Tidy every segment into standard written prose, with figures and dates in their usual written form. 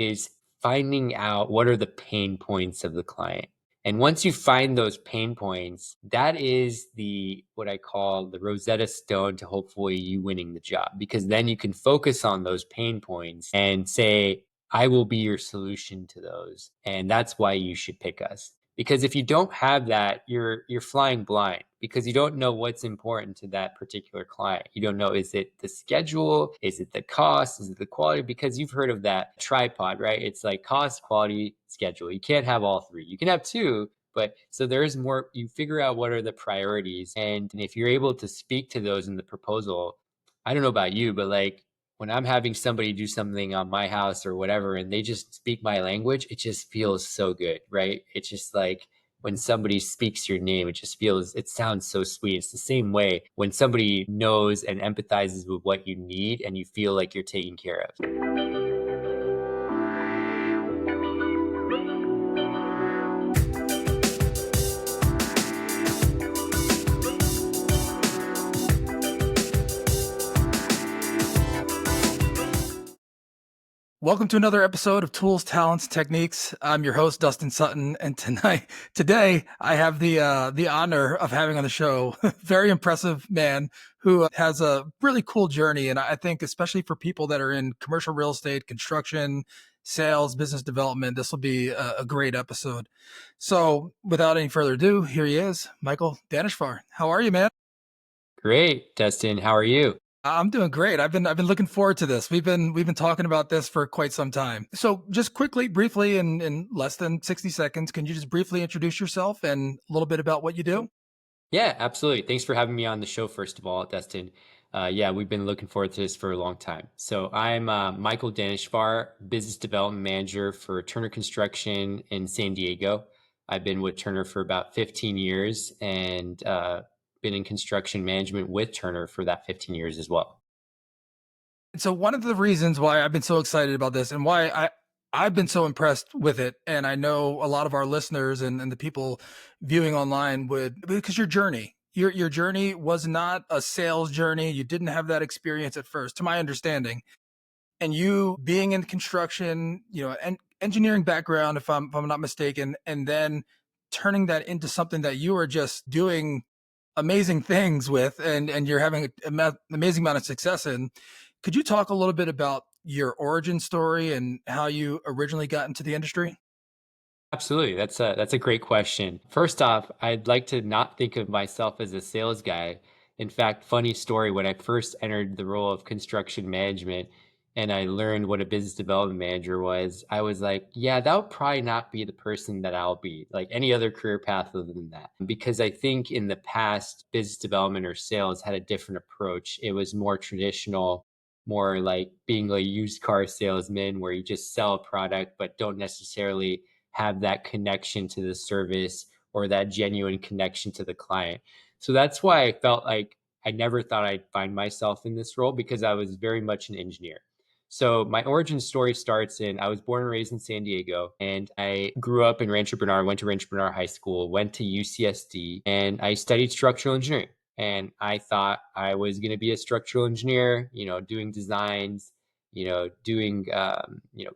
is finding out what are the pain points of the client. And once you find those pain points, that is the what I call the Rosetta Stone to hopefully you winning the job, because then you can focus on those pain points and say, I will be your solution to those. And that's why you should pick us. Because if you don't have that, you're flying blind because you don't know what's important to that particular client. You don't know, is it the schedule? Is it the cost? Is it the quality? Because you've heard of that tripod, right? It's like cost, quality, schedule. You can't have all three. You can have two, but so there's more, you figure out what are the priorities. And if you're able to speak to those in the proposal, I don't know about you, but like when I'm having somebody do something on my house or whatever, and they just speak my language, it just feels so good, right? It's just like when somebody speaks your name, it just feels, it sounds so sweet. It's the same way when somebody knows and empathizes with what you need and you feel like you're taken care of. Welcome to another episode of Tools, Talents, Techniques. I'm your host, Dustin Sutton, and today I have the honor of having on the show very impressive man who has a really cool journey, and I think especially for people that are in commercial real estate, construction, sales, business development, this will be a great episode. So, without any further ado, here he is, Michael Daneshvar. How are you, man? Great, Dustin. How are you? I'm doing great. I've been looking forward to this. We've been talking about this for quite some time. So just quickly, briefly, in less than 60 seconds, can you just briefly introduce yourself and a little bit about what you do? Yeah, absolutely. Thanks for having me on the show, first of all, Dustin. Yeah, we've been looking forward to this for a long time. So I'm Michael Daneshvar, Business Development Manager for Turner Construction in San Diego. I've been with Turner for about 15 years and been in construction management with Turner for that 15 years as well. So one of the reasons why I've been so excited about this and why I've been so impressed with it, and I know a lot of our listeners and the people viewing online would, because your journey was not a sales journey. You didn't have that experience at first, to my understanding. And you being in construction, and engineering background, if I'm not mistaken, and then turning that into something that you are just doing amazing things with, and you're having an amazing amount of success in. Could you talk a little bit about your origin story and how you originally got into the industry? Absolutely. That's a great question. First off, I'd like to not think of myself as a sales guy. In fact, funny story, when I first entered the role of construction management and I learned what a business development manager was, I was like, yeah, that would probably not be the person that I'll be, like any other career path other than that. Because I think in the past, business development or sales had a different approach. It was more traditional, more like being a used car salesman where you just sell a product but don't necessarily have that connection to the service or that genuine connection to the client. So that's why I felt like I never thought I'd find myself in this role because I was very much an engineer. So my origin story starts in I was born and raised in San Diego, and I grew up in Rancho Bernard, went to Rancho Bernard High School, went to UCSD, and I studied structural engineering. And I thought I was going to be a structural engineer, doing designs, doing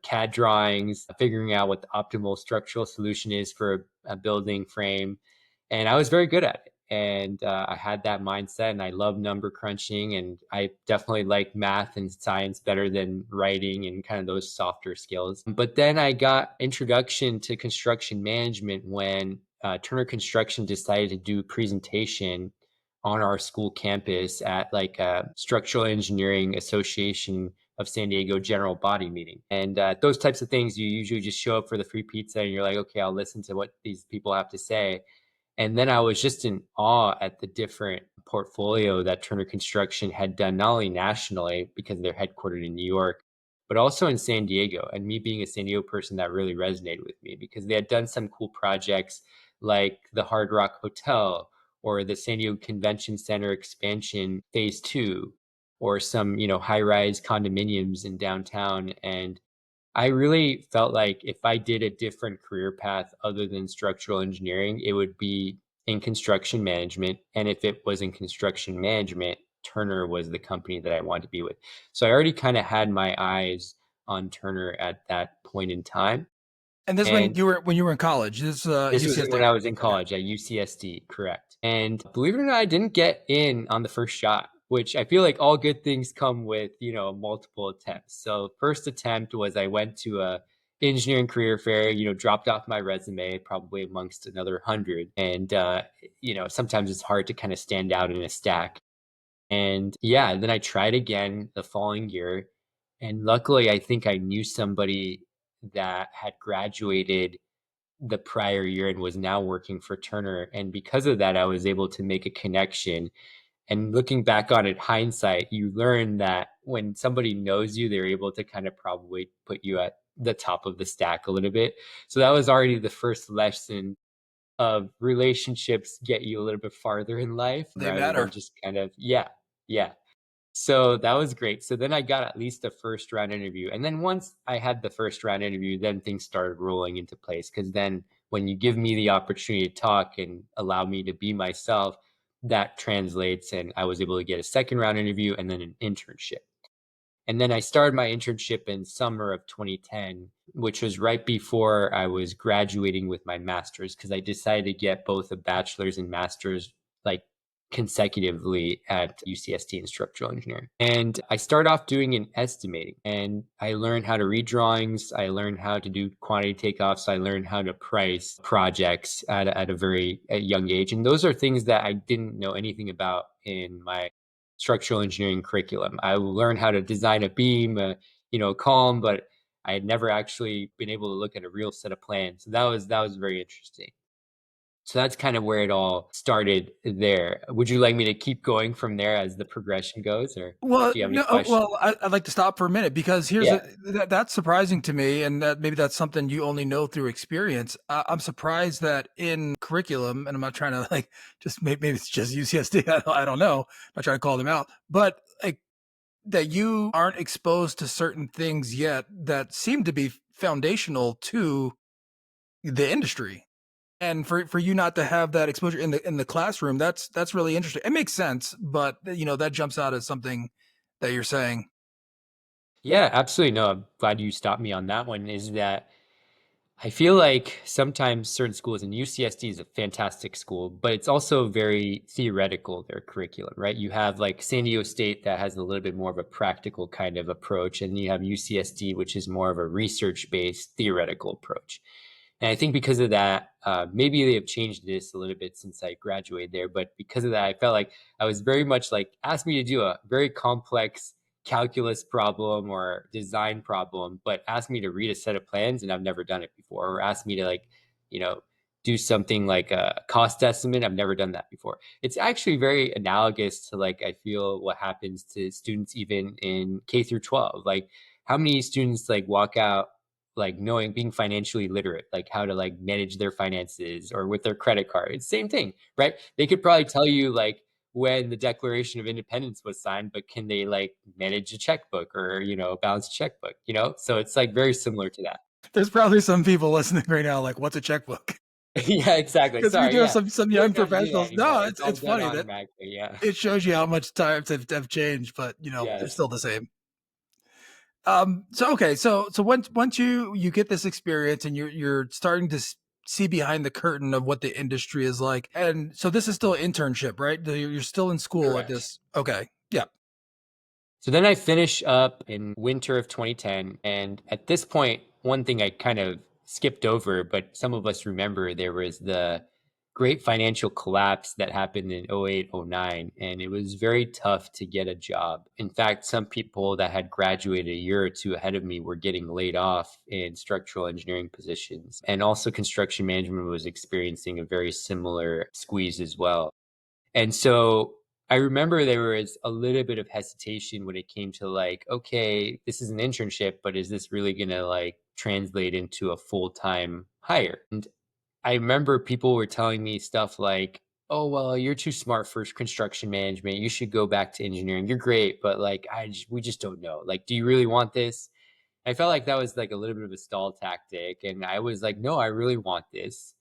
CAD drawings, figuring out what the optimal structural solution is for a building frame, and I was very good at it. And I had that mindset, and I love number crunching, and I definitely like math and science better than writing and kind of those softer skills. But then I got introduction to construction management when Turner Construction decided to do a presentation on our school campus at like a structural engineering association of San Diego general body meeting. And those types of things, you usually just show up for the free pizza and you're like, okay, I'll listen to what these people have to say. And then I was just in awe at the different portfolio that Turner Construction had done, not only nationally because they're headquartered in New York, but also in San Diego. And me being a San Diego person, that really resonated with me because they had done some cool projects like the Hard Rock Hotel or the San Diego Convention Center expansion phase two, or some, high-rise condominiums in downtown. And I really felt like if I did a different career path other than structural engineering, it would be in construction management. And if it was in construction management, Turner was the company that I wanted to be with. So I already kind of had my eyes on Turner at that point in time. And this And when you were in college. This this was when UCSD. I was in Okay. college at UCSD, correct. And believe it or not, I didn't get in on the first shot, which I feel like all good things come with, multiple attempts. So first attempt was I went to a engineering career fair, dropped off my resume probably amongst another 100. And, sometimes it's hard to kind of stand out in a stack. And yeah, then I tried again the following year. And luckily, I think I knew somebody that had graduated the prior year and was now working for Turner. And because of that, I was able to make a connection. And looking back on it, hindsight, you learn that when somebody knows you, they're able to kind of probably put you at the top of the stack a little bit. So that was already the first lesson of relationships get you a little bit farther in life They rather than matter. just kind of, yeah, yeah. So that was great. So then I got at least a first round interview. And then once I had the first round interview, then things started rolling into place. Cause then when you give me the opportunity to talk and allow me to be myself, that translates. And I was able to get a second round interview and then an internship. And then I started my internship in summer of 2010, which was right before I was graduating with my master's because I decided to get both a bachelor's and master's like consecutively at UCST in structural engineering. And I started off doing an estimating and I learned how to read drawings. I learned how to do quantity takeoffs. I learned how to price projects at a very young age. And those are things that I didn't know anything about in my structural engineering curriculum. I learned how to design a beam, column, but I had never actually been able to look at a real set of plans. So that was very interesting. So that's kind of where it all started there. Would you like me to keep going from there as the progression goes, or Well, do you have any no, questions? I'd like to stop for a minute because Yeah. that's surprising to me, and that maybe that's something you only know through experience. I'm surprised that in curriculum, and I'm not trying to like just maybe it's just UCSD. I don't know. I'm not trying to call them out, but like that you aren't exposed to certain things yet that seem to be foundational to the industry. And for you not to have that exposure in the classroom, that's really interesting. It makes sense, but that jumps out as something that you're saying. Yeah, absolutely. No, I'm glad you stopped me on that one. Is that I feel like sometimes certain schools, and UCSD is a fantastic school, but it's also very theoretical, their curriculum, right? You have like San Diego State that has a little bit more of a practical kind of approach, and you have UCSD, which is more of a research based theoretical approach. And I think because of that, maybe they have changed this a little bit since I graduated there. But because of that, I felt like I was very much like asked me to do a very complex calculus problem or design problem, but asked me to read a set of plans and I've never done it before, or asked me to like, you know, do something like a cost estimate. I've never done that before. It's actually very analogous to like I feel what happens to students even in K through 12. Like how many students like walk out like knowing being financially literate, like how to like manage their finances or with their credit card. It's the same thing, right? They could probably tell you like when the Declaration of Independence was signed, but can they like manage a checkbook or, balance a checkbook, So it's like very similar to that. There's probably some people listening right now like, "What's a checkbook?" Yeah, exactly. Because we Sorry. do have Yeah. some We young don't have to do that professionals. anymore. No, It's all it's done funny that automatically. Yeah. it shows you how much times have changed, but they're Yes. still the same. So okay, so once you get this experience and you're starting to see behind the curtain of what the industry is like, and so this is still an internship, right? You're still in school at Correct. this. Okay, yeah. So then I finish up in winter of 2010. And at this point, one thing I kind of skipped over, but some of us remember there was the great financial collapse that happened in 08, 09. And it was very tough to get a job. In fact, some people that had graduated a year or two ahead of me were getting laid off in structural engineering positions. And also, construction management was experiencing a very similar squeeze as well. And so I remember there was a little bit of hesitation when it came to like, okay, this is an internship, but is this really going to like translate into a full-time hire? And I remember people were telling me stuff like, oh, well, you're too smart for construction management. You should go back to engineering. You're great, but like, we just don't know. Like, do you really want this? I felt like that was like a little bit of a stall tactic. And I was like, no, I really want this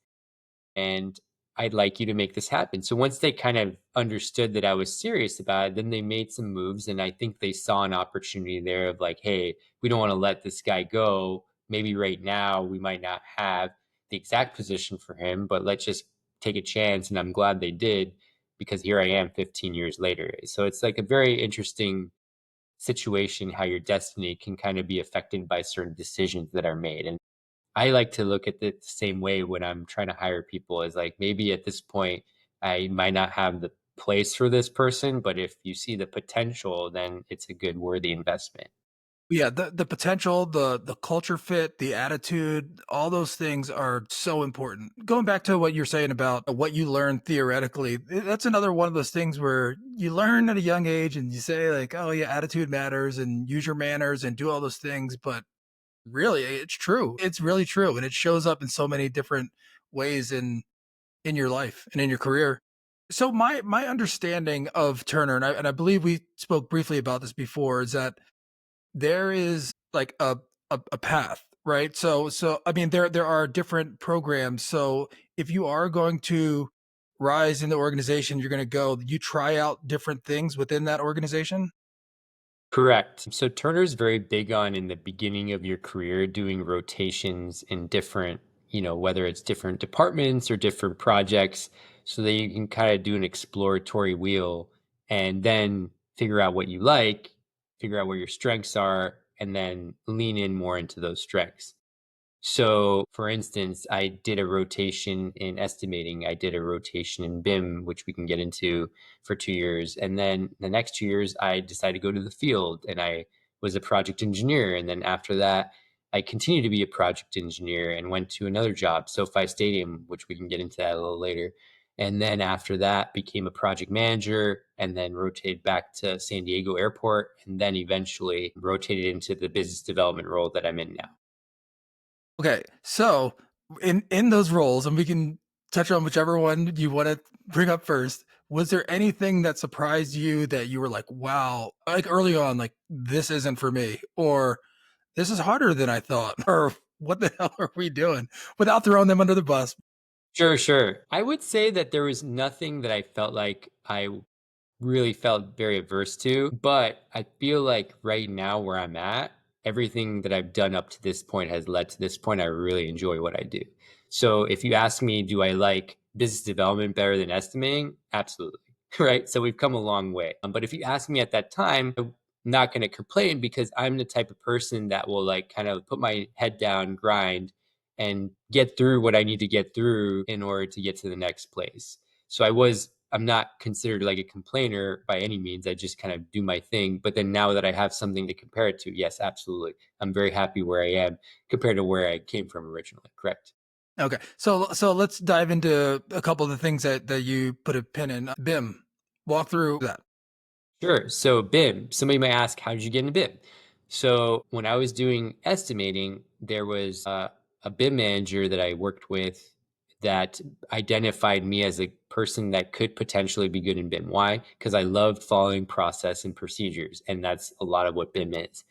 and I'd like you to make this happen. So once they kind of understood that I was serious about it, then they made some moves. And I think they saw an opportunity there of like, hey, we don't want to let this guy go. maybe right now we might not have the exact position for him, but let's just take a chance. And I'm glad they did because here I am 15 years later. So it's like a very interesting situation how your destiny can kind of be affected by certain decisions that are made. And I like to look at it the same way when I'm trying to hire people as like maybe at this point I might not have the place for this person, but if you see the potential, then it's a good worthy investment. Yeah, the potential, the culture fit, the attitude, all those things are so important. Going back to what you're saying about what you learn theoretically, that's another one of those things where you learn at a young age and you say like, "Oh yeah, attitude matters and use your manners and do all those things," but really it's true. It's really true and it shows up in so many different ways in your life and in your career. So my understanding of Turner, and I believe we spoke briefly about this before, is that there is like a path, right? So I mean there are different programs. So if you are going to rise in the organization, you're going to go, you try out different things within that organization. Correct. So Turner's very big on in the beginning of your career doing rotations in different, whether it's different departments or different projects, so that you can kind of do an exploratory wheel and then figure out what you like, figure out where your strengths are, and then lean in more into those strengths. So, for instance, I did a rotation in estimating. I did a rotation in BIM, which we can get into for 2 years. And then the next 2 years, I decided to go to the field and I was a project engineer. And then after that, I continued to be a project engineer and went to another job, SoFi Stadium, which we can get into that a little later. And then after that, became a project manager and then rotated back to San Diego Airport and then eventually rotated into the business development role that I'm in now. Okay, so in those roles, and we can touch on whichever one you want to bring up first. Was there anything that surprised you that you were like, "Wow!" Like early on, like this isn't for me, or this is harder than I thought, or what the hell are we doing? Without throwing them under the bus. Sure, sure. I would say that there was nothing that I felt like I really felt very averse to, but I feel like right now where I'm at, everything that I've done up to this point has led to this point. I really enjoy what I do. So if you ask me, do I like business development better than estimating? Absolutely. Right. So we've come a long way. But if you ask me at that time, I'm not going to complain because I'm the type of person that will like kind of put my head down, grind, and get through what I need to get through in order to get to the next place. So I'm not considered like a complainer by any means. I just kind of do my thing. But then now that I have something to compare it to, yes, absolutely. I'm very happy where I am compared to where I came from originally. Correct. Okay, so let's dive into a couple of the things that you put a pin in. BIM, walk through that. Sure. So BIM, somebody might ask, how did you get into BIM? So when I was doing estimating, there was a BIM manager that I worked with that identified me as a person that could potentially be good in BIM. Why? Because I loved following process and procedures, and that's a lot of what BIM is.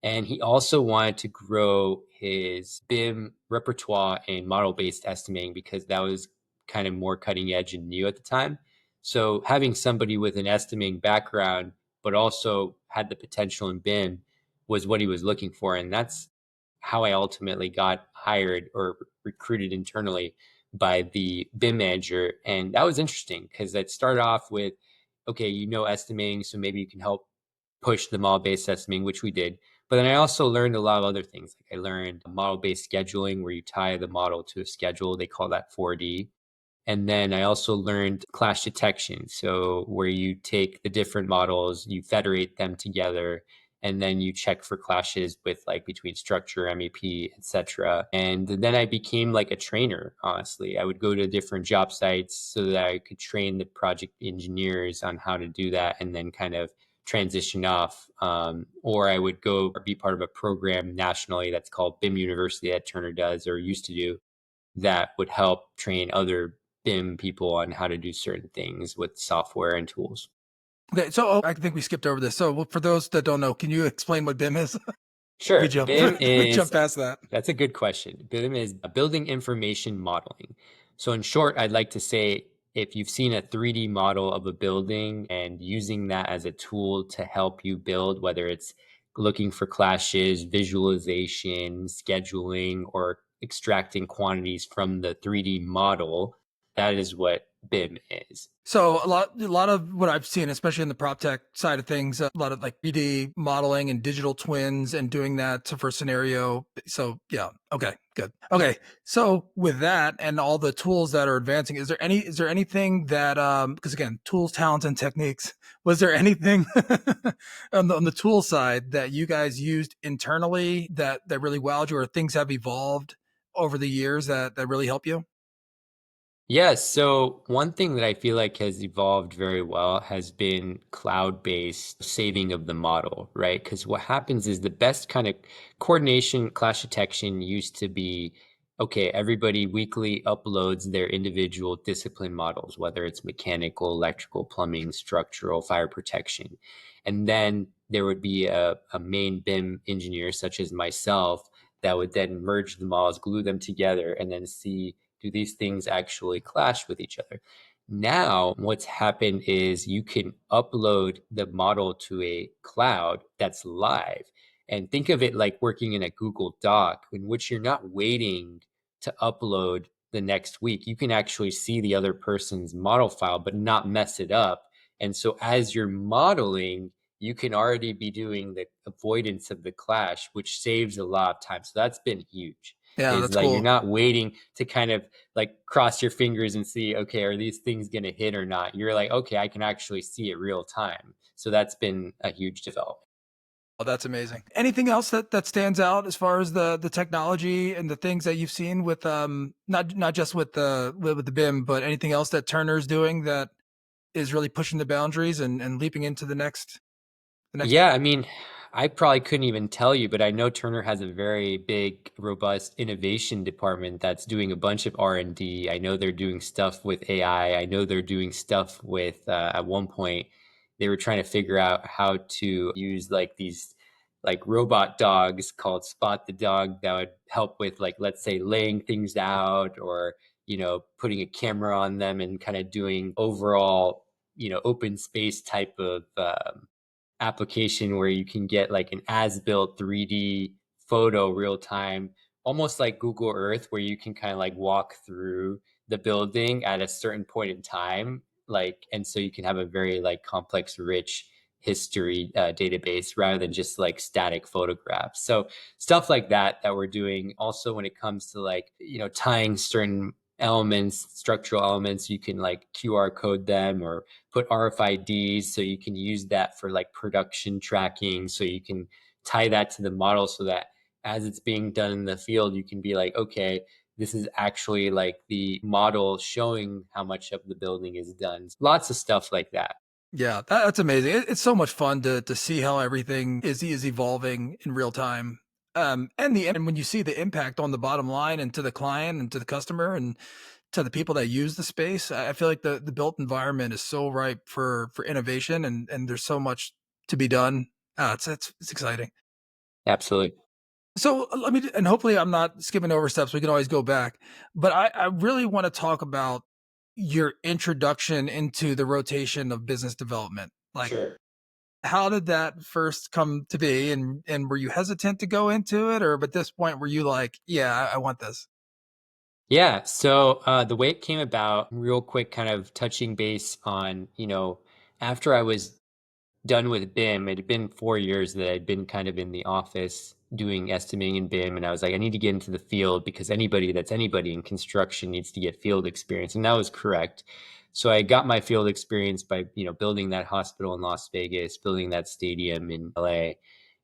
And he also wanted to grow his BIM repertoire and model based estimating because that was kind of more cutting edge and new at the time. So having somebody with an estimating background, but also had the potential in BIM was what he was looking for. And that's how I ultimately got hired or recruited internally by the BIM manager. And that was interesting because it started off with, okay, estimating, so maybe you can help push the model based estimating, which we did. But then I also learned a lot of other things. Like I learned model based scheduling, where you tie the model to a schedule. They call that 4D. And then I also learned clash detection. So, where you take the different models, you federate them together, and then you check for clashes with like between structure, MEP, etc. And then I became like a trainer, honestly. I would go to different job sites so that I could train the project engineers on how to do that and then kind of transition off. Or I would go be part of a program nationally that's called BIM University that Turner does or used to do that would help train other BIM people on how to do certain things with software and tools. Okay, so I think we skipped over this. So for those that don't know, can you explain what BIM is? we Sure. jump BIM we jump is, past that. that's a good question. BIM is a building information modeling. So, in short, I'd like to say if you've seen a 3D model of a building and using that as a tool to help you build, whether it's looking for clashes, visualization, scheduling, or extracting quantities from the 3D model. That is what BIM is. So a lot of what I've seen, especially in the prop tech side of things, a lot of like 3D modeling and digital twins and doing that for scenario. So yeah, okay, good. Okay, so with that and all the tools that are advancing, is there anything that because again, tools, talents, and techniques, was there anything on the tool side that you guys used internally that really wowed you, or things have evolved over the years that really help you? Yeah, so one thing that I feel like has evolved very well has been cloud-based saving of the model, right? Because what happens is the best kind of coordination, clash detection used to be, okay, everybody weekly uploads their individual discipline models, whether it's mechanical, electrical, plumbing, structural, fire protection. And then there would be a main BIM engineer, such as myself, that would then merge the models, glue them together, and then see, do these things actually clash with each other? Now, what's happened is you can upload the model to a cloud that's live. And think of it like working in a Google Doc, in which you're not waiting to upload the next week. You can actually see the other person's model file, but not mess it up. And so as you're modeling, you can already be doing the avoidance of the clash, which saves a lot of time. So that's been huge. Yeah, Is that's like you're cool. not waiting to kind of like cross your fingers and see, okay, are these things going to hit or not? You're like, okay, I can actually see it real time. So that's been a huge development. Oh, that's amazing. Anything else that stands out as far as the technology and the things that you've seen with not just with the BIM, but anything else that Turner's doing that is really pushing the boundaries and leaping into the next. Yeah, I mean, I probably couldn't even tell you, but I know Turner has a very big, robust innovation department that's doing a bunch of R&D. I know they're doing stuff with AI. I know they're doing stuff with, at one point, they were trying to figure out how to use like these like robot dogs called Spot the Dog that would help with like, let's say, laying things out or, putting a camera on them and kind of doing overall, open space type of application where you can get like an as-built 3D photo real time, almost like Google Earth, where you can kind of like walk through the building at a certain point in time. Like, and so you can have a very like complex, rich history database rather than just like static photographs. So stuff like that we're doing. Also, when it comes to like, tying certain elements, structural elements, you can like QR code them or put RFIDs so you can use that for like production tracking. So you can tie that to the model so that as it's being done in the field, you can be like, okay, this is actually like the model showing how much of the building is done. Lots of stuff like that. Yeah, that's amazing. It's so much fun to see how everything is evolving in real time. And when you see the impact on the bottom line and to the client and to the customer and to the people that use the space, I feel like the built environment is so ripe for innovation and there's so much to be done. It's exciting. Absolutely. So let me, and hopefully I'm not skipping over steps. We can always go back, but I really want to talk about your introduction into the rotation of business development. Like, Sure. how did that first come to be? And were you hesitant to go into it, or at this point were you like, yeah, I want this? Yeah. So the way it came about, real quick, kind of touching base on, after I was done with BIM. It had been 4 years that I'd been kind of in the office doing estimating in BIM, and I was like, I need to get into the field because anybody in construction needs to get field experience, and that was correct. So I got my field experience by building that hospital in Las Vegas, building that stadium in LA,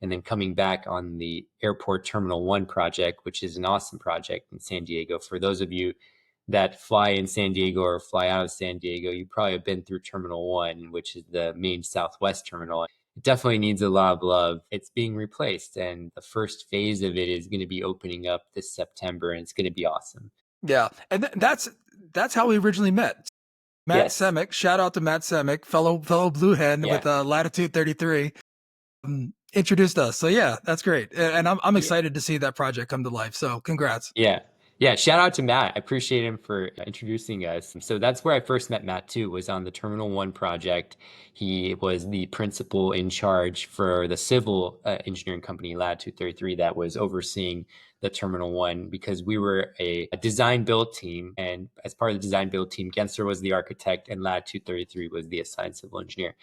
and then coming back on the Airport Terminal 1 project, which is an awesome project in San Diego. For those of you that fly in San Diego or fly out of San Diego, you probably have been through Terminal 1, which is the main Southwest terminal. It definitely needs a lot of love. It's being replaced, and the first phase of it is going to be opening up this September, and it's going to be awesome. Yeah, and that's how we originally met. Matt Yes. Semick, shout out to Matt Semick, fellow Blue Hen Yeah. with Latitude 33, introduced us. So yeah, that's great, and I'm Yeah. excited to see that project come to life. So congrats. Yeah. Yeah, shout out to Matt. I appreciate him for introducing us. So that's where I first met Matt too, was on the Terminal 1 project. He was the principal in charge for the civil engineering company, Lad 233, that was overseeing the Terminal 1, because we were a design build team. And as part of the design build team, Gensler was the architect and Lad 233 was the assigned civil engineer.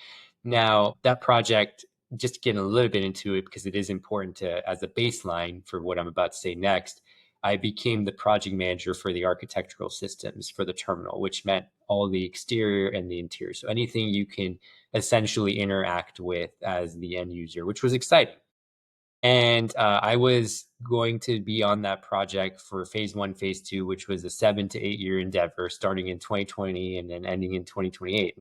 Now, that project, just getting a little bit into it because it is important to, as a baseline for what I'm about to say next, I became the project manager for the architectural systems for the terminal, which meant all the exterior and the interior. So anything you can essentially interact with as the end user, which was exciting. And I was going to be on that project for phase one, phase two, which was a 7 to 8 year endeavor starting in 2020 and then ending in 2028.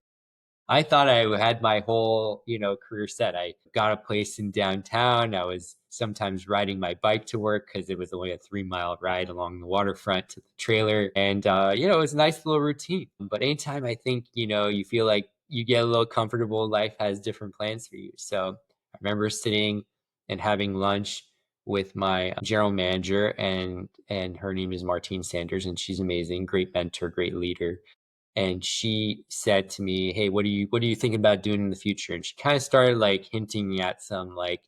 I thought I had my whole, career set. I got a place in downtown. I was sometimes riding my bike to work because it was only a 3 mile ride along the waterfront to the trailer. And, it was a nice little routine. But anytime I think, you feel like you get a little comfortable, life has different plans for you. So I remember sitting and having lunch with my general manager, and her name is Martine Sanders, and she's amazing, great mentor, great leader. And she said to me, "Hey, what are you thinking about doing in the future?" And she kind of started like hinting at some like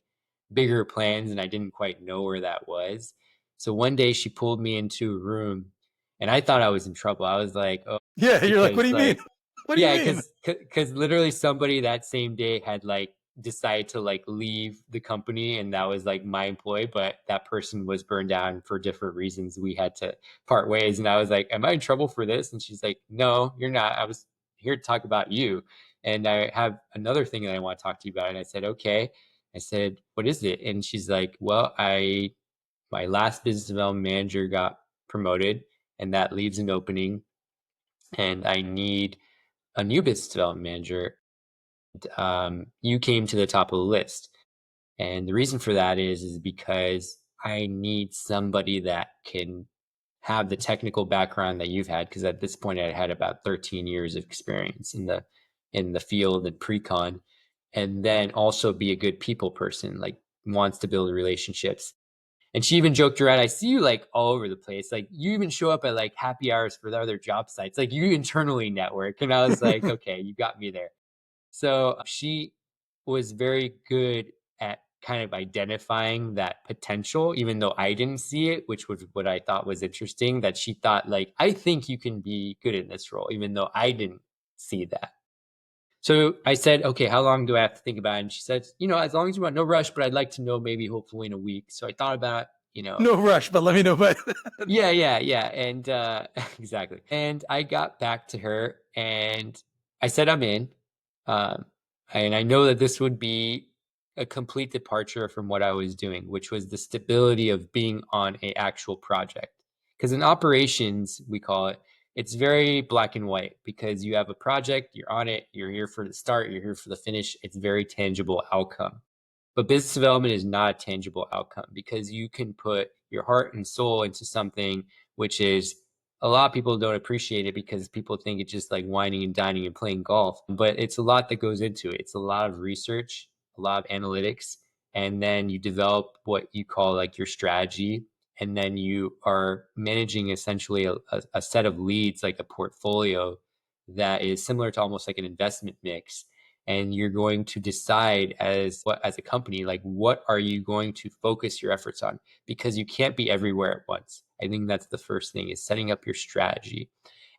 bigger plans, and I didn't quite know where that was. So one day she pulled me into a room, and I thought I was in trouble. I was like, "Oh," Yeah, you're like, what do because you mean? like, What do you yeah, mean? because literally somebody that same day had like decided to like leave the company, and that was like my employee, but that person was burned down for different reasons. We had to part ways, and I was like, "Am I in trouble for this?" And she's like, "No, you're not. I was here to talk about you, and I have another thing that I want to talk to you about." And I said, "Okay." I said, "What is it?" And she's like, "Well, I my last business development manager got promoted, and that leaves an opening, and I need a new business development manager. You came to the top of the list, and the reason for that is because I need somebody that can have the technical background that you've had, because at this point I had about 13 years of experience in the field and pre-con, and then also be a good people person, like wants to build relationships." And she even joked around, "I see you like all over the place. Like you even show up at like happy hours for the other job sites. Like you internally network." And I was like, "Okay, you got me there." So she was very good at kind of identifying that potential, even though I didn't see it, which was what I thought was interesting, that she thought like, "I think you can be good in this role," even though I didn't see that. So I said, "Okay, how long do I have to think about it?" And she said, "As long as you want, no rush, but I'd like to know maybe hopefully in a week." So I thought about, No rush, but let me know. But yeah, yeah, yeah. And exactly. And I got back to her and I said I'm in. Um, and I know that this would be a complete departure from what I was doing, which was the stability of being on a actual project. Because in operations, we call it, it's very black and white, because you have a project, you're on it, you're here for the start, you're here for the finish. It's very tangible outcome. But business development is not a tangible outcome, because you can put your heart and soul into something, which is, a lot of people don't appreciate it because people think it's just like whining and dining and playing golf. But it's a lot that goes into it. It's a lot of research, a lot of analytics, and then you develop what you call like your strategy. And then you are managing essentially a set of leads, like a portfolio that is similar to almost like an investment mix. And you're going to decide as a company, like, what are you going to focus your efforts on, because you can't be everywhere at once. I think that's the first thing, is setting up your strategy.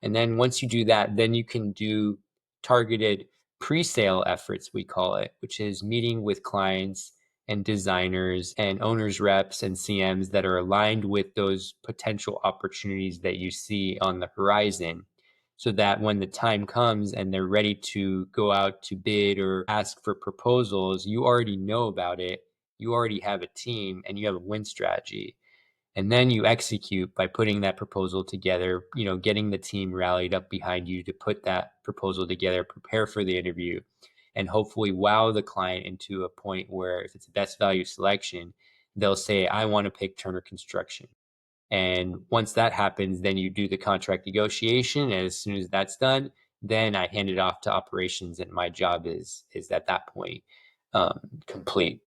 And then once you do that, then you can do targeted pre-sale efforts, we call it, which is meeting with clients and designers and owners reps and CMs that are aligned with those potential opportunities that you see on the horizon, so that when the time comes and they're ready to go out to bid or ask for proposals, you already know about it. You already have a team and you have a win strategy. And then you execute by putting that proposal together, getting the team rallied up behind you to put that proposal together, prepare for the interview, and hopefully wow the client into a point where, if it's best value selection, they'll say, "I want to pick Turner Construction." And once that happens, then you do the contract negotiation. And as soon as that's done, then I hand it off to operations, and my job is at that point complete.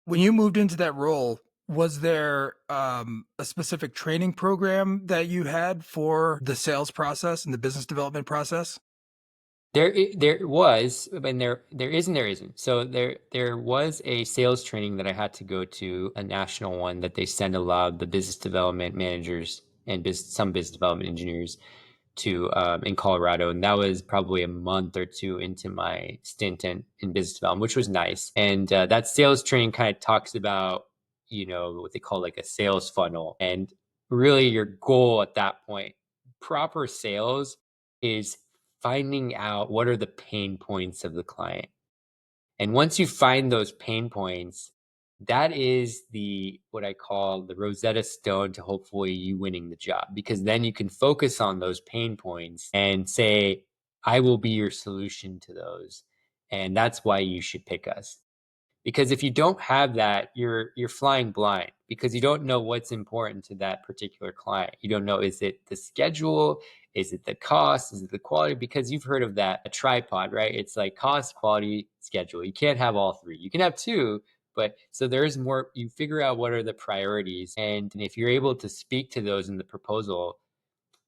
when you moved into that role, Was there a specific training program that you had for the sales process and the business development process? There was, and there is and there isn't. So there was a sales training that I had to go to, a national one that they send a lot of the business development managers and some business development engineers to in Colorado, and that was probably a month or two into my stint in business development, which was nice. And that sales training kind of talks about, what they call like a sales funnel, and really your goal at that point, proper sales is finding out what are the pain points of the client. And once you find those pain points, that is the what I call the Rosetta Stone to hopefully you winning the job, because then you can focus on those pain points and say, I will be your solution to those. And that's why you should pick us. Because if you don't have that, you're flying blind because you don't know what's important to that particular client. You don't know, is it the schedule? Is it the cost? Is it the quality? Because you've heard of that, a tripod, right? It's like cost, quality, schedule. You can't have all three. You can have two, but so there's more, you figure out what are the priorities. And if you're able to speak to those in the proposal,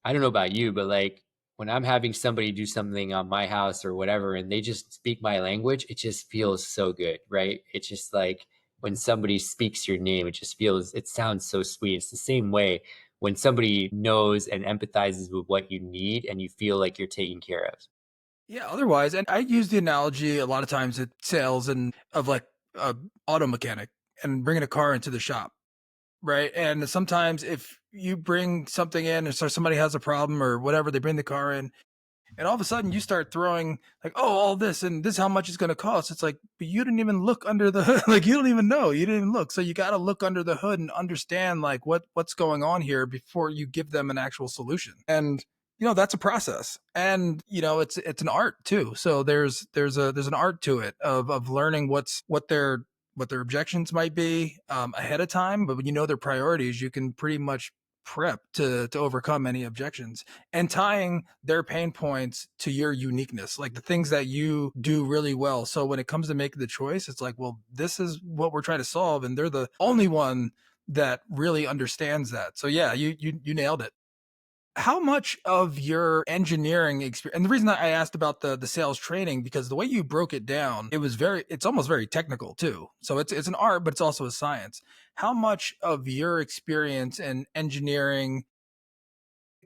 I don't know about you, but like when I'm having somebody do something on my house or whatever, and they just speak my language, it just feels so good, right? It's just like when somebody speaks your name, it just feels, it sounds so sweet. It's the same way when somebody knows and empathizes with what you need and you feel like you're taken care of. Yeah, otherwise, and I use the analogy a lot of times at sales and of like a auto mechanic and bringing a car into the shop, right? And sometimes if you bring something in and so somebody has a problem or whatever, they bring the car in, and all of a sudden you start throwing like, oh, all this and this, how much it's going to cost. It's like, but you didn't even look under the hood. Like you don't even know. You didn't even look. So you got to look under the hood and understand like what's going on here before you give them an actual solution. And that's a process, and it's an art too. So there's an art to it of learning what their objections might be ahead of time. But when you know their priorities, you can pretty much prep to overcome any objections, and tying their pain points to your uniqueness, like the things that you do really well. So when it comes to making the choice, it's like, well, this is what we're trying to solve, and they're the only one that really understands that. So yeah, you nailed it. How much of your engineering experience, and the reason that I asked about the sales training, because the way you broke it down, it's almost very technical too. So it's an art, but it's also a science. How much of your experience in engineering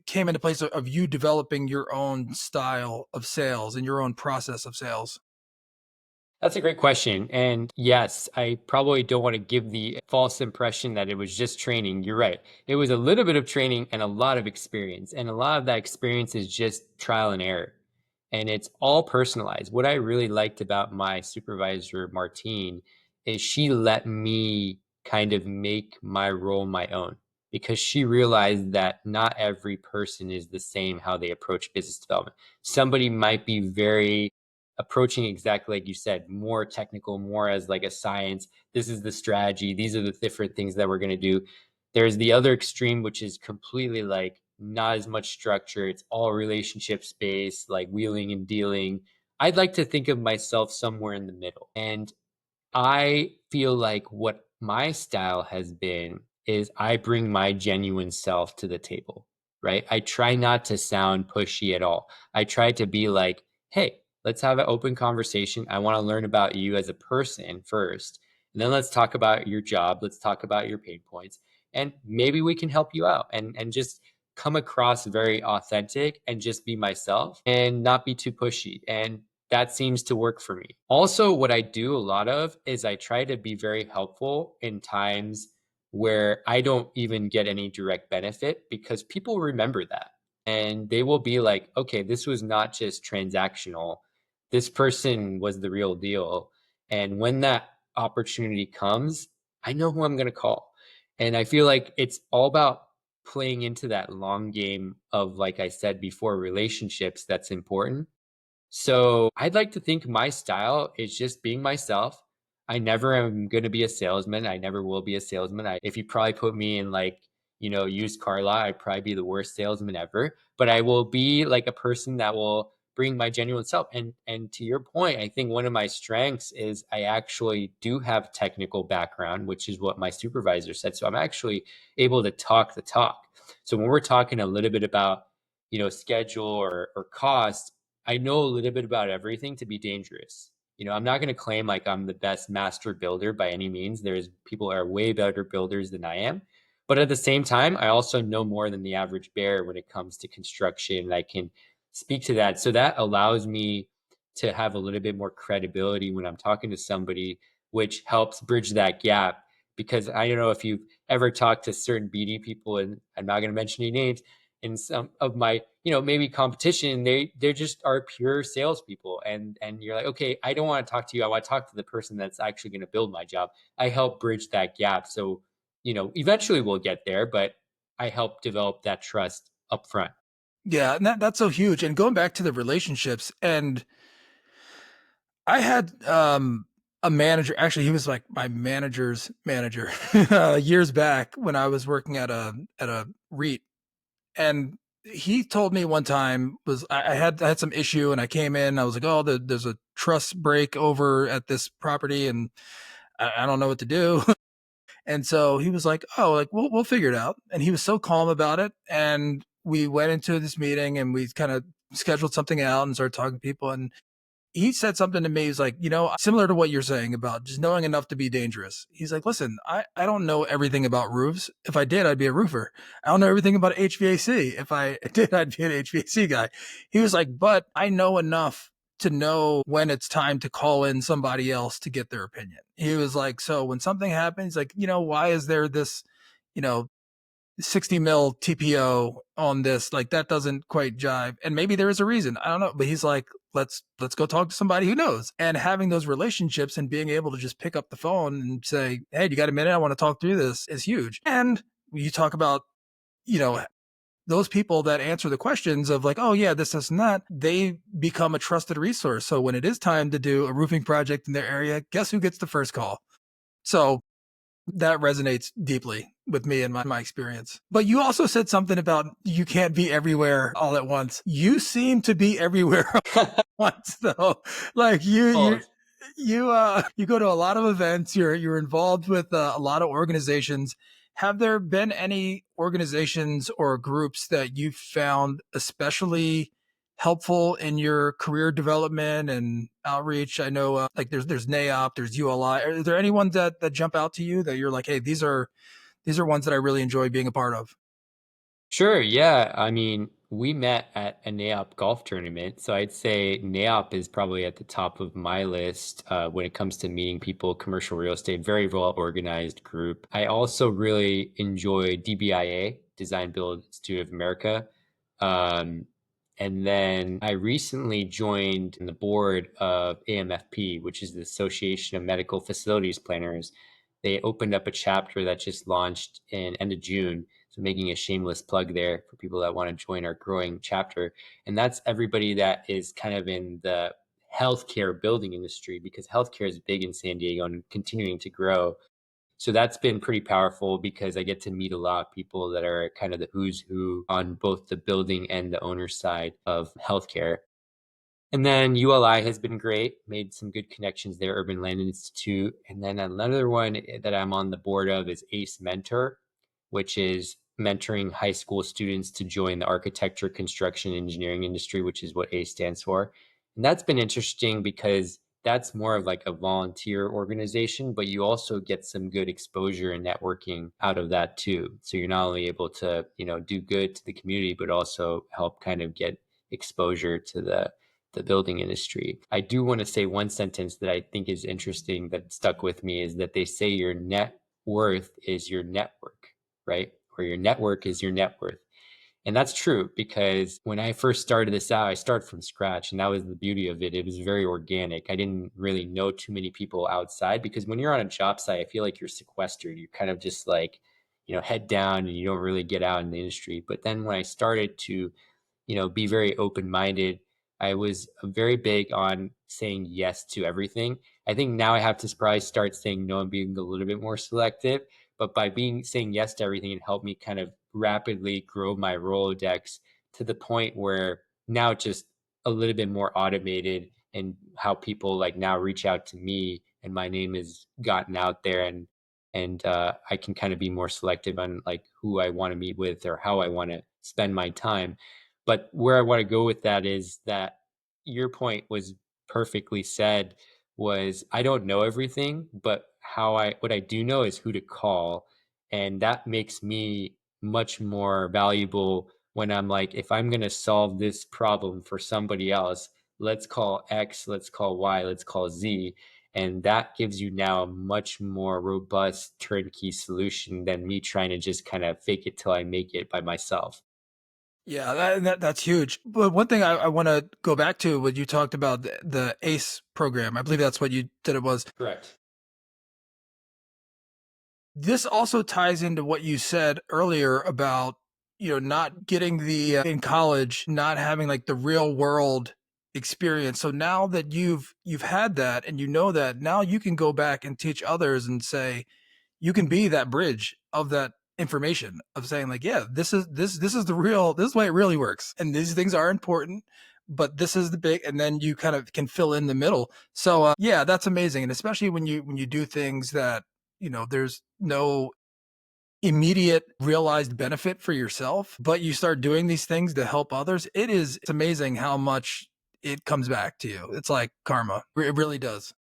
came into place of you developing your own style of sales and your own process of sales? That's a great question. And yes, I probably don't want to give the false impression that it was just training. You're right. It was a little bit of training and a lot of experience. And a lot of that experience is just trial and error. And it's all personalized. What I really liked about my supervisor, Martine, is she let me kind of make my role my own because she realized that not every person is the same how they approach business development. Somebody might be very approaching exactly like you said, more technical, more as like a science. This is the strategy. These are the different things that we're going to do. There's the other extreme, which is completely like not as much structure. It's all relationships based, like wheeling and dealing. I'd like to think of myself somewhere in the middle. And I feel like what my style has been is I bring my genuine self to the table, right? I try not to sound pushy at all. I try to be like, hey, let's have an open conversation. I want to learn about you as a person first. And then let's talk about your job. Let's talk about your pain points. And maybe we can help you out and just come across very authentic and just be myself and not be too pushy. And that seems to work for me. Also, what I do a lot of is I try to be very helpful in times where I don't even get any direct benefit because people remember that and they will be like, okay, this was not just transactional. This person was the real deal. And when that opportunity comes, I know who I'm going to call. And I feel like it's all about playing into that long game of, like I said before, relationships that's important. So I'd like to think my style is just being myself. I never am going to be a salesman. I never will be a salesman. If you probably put me in like, used car lot, I'd probably be the worst salesman ever. But I will be like a person that will bring my genuine self. And to your point, I think one of my strengths is I actually do have technical background, which is what my supervisor said. So I'm actually able to talk the talk. So when we're talking a little bit about, schedule or cost, I know a little bit about everything to be dangerous. I'm not going to claim like I'm the best master builder by any means. There's people are way better builders than I am. But at the same time, I also know more than the average bear when it comes to construction. And I can speak to that. So that allows me to have a little bit more credibility when I'm talking to somebody, which helps bridge that gap. Because I don't know if you've ever talked to certain BD people, and I'm not going to mention any names, in some of my, maybe competition, they just are pure salespeople. And you're like, okay, I don't want to talk to you. I want to talk to the person that's actually going to build my job. I help bridge that gap. So, eventually we'll get there, but I help develop that trust up front. Yeah, and that's so huge. And going back to the relationships, and I had a manager. Actually, he was like my manager's manager years back when I was working at a REIT, and he told me one time was I had some issue and I came in. I was like, oh, there's a truss break over at this property, and I don't know what to do. And so he was like, oh, like we'll figure it out. And he was so calm about it. And we went into this meeting and we kind of scheduled something out and started talking to people. And he said something to me. He's like, similar to what you're saying about just knowing enough to be dangerous. He's like, listen, I don't know everything about roofs. If I did, I'd be a roofer. I don't know everything about HVAC. If I did, I'd be an HVAC guy. He was like, but I know enough to know when it's time to call in somebody else to get their opinion. He was like, so when something happens, like, why is there this, you know, 60 mil TPO on this? Like that doesn't quite jive. And maybe there is a reason. I don't know. But he's like, let's go talk to somebody who knows. And having those relationships and being able to just pick up the phone and say, hey, you got a minute? I want to talk through this is huge. And you talk about, you know, those people that answer the questions of like, oh yeah, this and that, they become a trusted resource. So when it is time to do a roofing project in their area, guess who gets the first call? So that resonates deeply with me and my experience. But you also said something about you can't be everywhere all at once. You seem to be everywhere all at once though. Like Both. you go to a lot of events, you're involved with a lot of organizations. Have there been any organizations or groups that you found especially helpful in your career development and outreach? I know like there's NAOP, there's ULI. Are there any ones that jump out to you that you're like, hey, these are ones that I really enjoy being a part of? Sure, yeah. I mean, we met at a NAOP golf tournament, so I'd say NAOP is probably at the top of my list when it comes to meeting people, commercial real estate, very well organized group. I also really enjoy DBIA, Design Build Institute of America. Um, and then I recently joined the board of AMFP, which is the Association of Medical Facilities Planners. They opened up a chapter that just launched in end of June. So making a shameless plug there for people that want to join our growing chapter. And that's everybody that is kind of in the healthcare building industry, because healthcare is big in San Diego and continuing to grow. So that's been pretty powerful because I get to meet a lot of people that are kind of the who's who on both the building and the owner side of healthcare. And then ULI has been great, made some good connections there, Urban Land Institute. And then another one that I'm on the board of is ACE Mentor, which is mentoring high school students to join the architecture, construction, engineering industry, which is what ACE stands for. And that's been interesting because that's more of like a volunteer organization, but you also get some good exposure and networking out of that too. So you're not only able to, do good to the community, but also help kind of get exposure to the building industry. I do want to say one sentence that I think is interesting that stuck with me is that they say your net worth is your network, right? Or your network is your net worth. And that's true because when I first started this out, I started from scratch. And that was the beauty of it. It was very organic. I didn't really know too many people outside because when you're on a job site, I feel like you're sequestered. You're kind of just like, head down and you don't really get out in the industry. But then when I started to be very open minded. I was very big on saying yes to everything. I think now I have to probably start saying no and being a little bit more selective. But by saying yes to everything, it helped me kind of rapidly grow my Rolodex to the point where now it just a little bit more automated, and how people like now reach out to me and my name has gotten out there, and I can kind of be more selective on like who I want to meet with or how I want to spend my time. But where I want to go with that is that your point was perfectly said, was I don't know everything, but what I do know is who to call. And that makes me much more valuable when I'm like, if I'm going to solve this problem for somebody else, let's call X, let's call Y, let's call Z. And that gives you now a much more robust turnkey solution than me trying to just kind of fake it till I make it by myself. Yeah, that's huge. But one thing I want to go back to what you talked about the ACE program. I believe that's what you did. It was. Correct. This also ties into what you said earlier about, not getting the in college, not having like the real world experience. So now that you've had that and you know that, now you can go back and teach others and say, you can be that bridge of that information of saying like, yeah, this is the real, this is the way it really works. And these things are important, but this is the big, and then you kind of can fill in the middle. So yeah, that's amazing. And especially when you do things that, there's no immediate realized benefit for yourself, but you start doing these things to help others. It's amazing how much it comes back to you. It's like karma. It really does.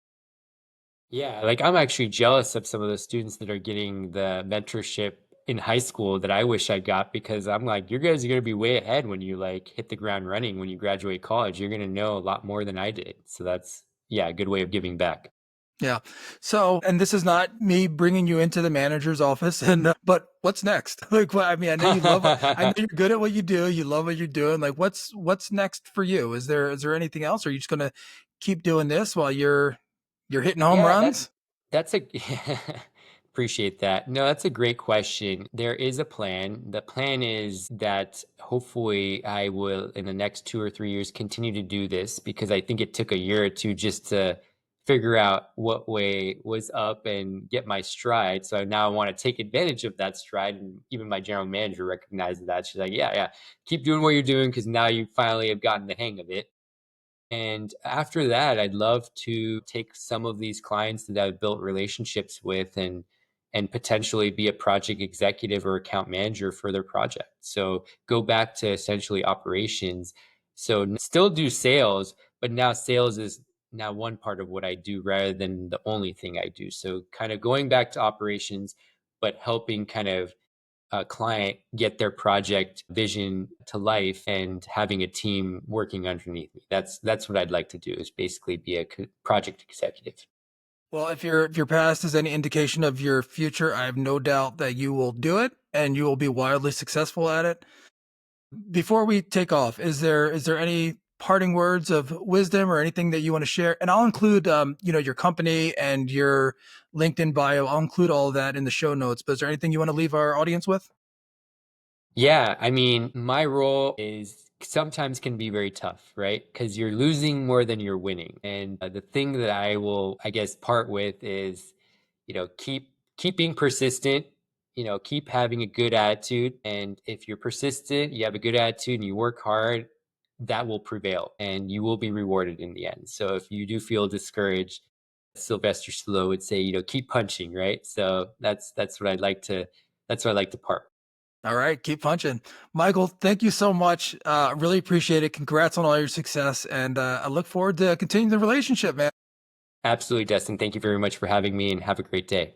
Yeah, like I'm actually jealous of some of the students that are getting the mentorship in high school that I wish I got, because I'm like, you guys are going to be way ahead when you like hit the ground running when you graduate college. You're going to know a lot more than I did. So that's, yeah, a good way of giving back. Yeah. So, and this is not me bringing you into the manager's office, and but what's next? Like, well, I mean, I know you love. I know you're good at what you do. You love what you're doing. Like, what's next for you? Is there anything else? Or are you just gonna keep doing this while you're hitting home Yeah, runs? that's a appreciate that. No, that's a great question. There is a plan. The plan is that hopefully I will in the next 2 or 3 years continue to do this, because I think it took a year or two just to figure out what way was up and get my stride. So now I want to take advantage of that stride. And even my general manager recognizes that. She's like, yeah, yeah, keep doing what you're doing because now you finally have gotten the hang of it. And after that, I'd love to take some of these clients that I've built relationships with and potentially be a project executive or account manager for their project. So go back to essentially operations. So still do sales, but now sales is now one part of what I do rather than the only thing I do. So kind of going back to operations, but helping kind of a client get their project vision to life and having a team working underneath me. That's what I'd like to do, is basically be a project executive. Well, if your past is any indication of your future, I have no doubt that you will do it and you will be wildly successful at it. Before we take off, is there any parting words of wisdom or anything that you want to share? And I'll include your company and your LinkedIn bio. I'll include all of that in the show notes. But is there anything you want to leave our audience with? Yeah, I mean, my role is sometimes can be very tough, right? Because you're losing more than you're winning. And the thing that I will, I guess, part with is, keep being persistent. Keep having a good attitude. And if you're persistent, you have a good attitude, and you work hard, that will prevail, and you will be rewarded in the end. So if you do feel discouraged, Sylvester Stallone would say, keep punching, right? So that's what I'd like to. That's what I like to part. All right, keep punching. Michael, thank you so much. Really appreciate it. Congrats on all your success. And I look forward to continuing the relationship, man. Absolutely, Dustin. Thank you very much for having me, and have a great day.